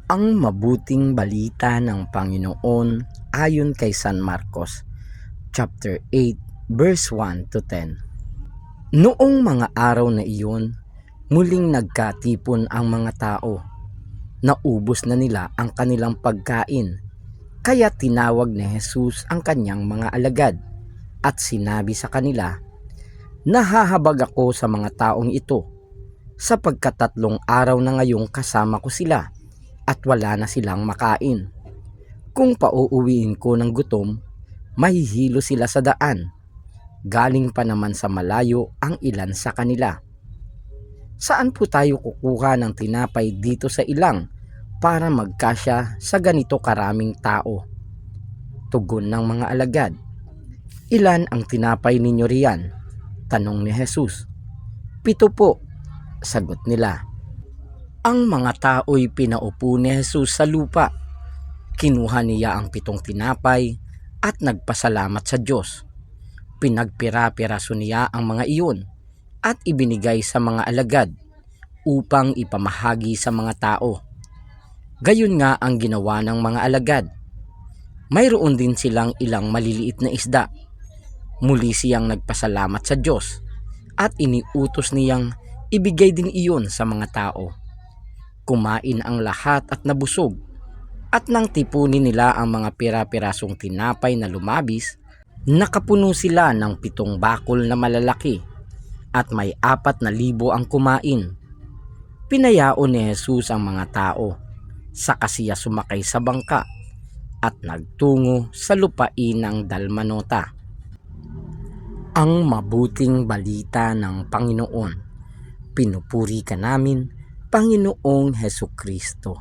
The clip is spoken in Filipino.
Ang mabuting balita ng Panginoon ayon kay San Marcos, chapter 8, verse 1 to 10. Noong mga araw na iyon, muling nagkatipon ang mga tao. Naubos na nila ang kanilang pagkain, kaya tinawag ni Jesus ang kanyang mga alagad at sinabi sa kanila, "Nahahabag ako sa mga taong ito, sapagkat 3 araw na ngayong kasama ko sila at wala na silang makain. Kung pauuwiin ko ng gutom, mahihilo sila sa daan. Galing pa naman sa malayo ang ilan sa kanila. Saan po tayo kukuha ng tinapay dito sa ilang para magkasya sa ganito karaming tao?" Tugon ng mga alagad. "Ilan ang tinapay ninyo riyan?" tanong ni Jesus. "7 po," sagot nila. Ang mga tao'y pinaupo ni Jesus sa lupa. Kinuha niya ang 7 tinapay at nagpasalamat sa Diyos. Pinagpira-piraso niya ang mga iyon at ibinigay sa mga alagad upang ipamahagi sa mga tao. Gayon nga ang ginawa ng mga alagad. Mayroon din silang ilang maliliit na isda. Muli siyang nagpasalamat sa Diyos at iniutos niyang ibigay din iyon sa mga tao. Kumain ang lahat at nabusog, at nang tipunin nila ang mga pira-pirasong tinapay na lumabis, nakapuno sila ng 7 bakul na malalaki, at may 4,000 ang kumain. Pinayaon ni Jesus ang mga tao, saka siya sumakay sa bangka at nagtungo sa lupain ng Dalmanota. Ang mabuting balita ng Panginoon. Pinupuri ka namin, Panginoong Hesukristo.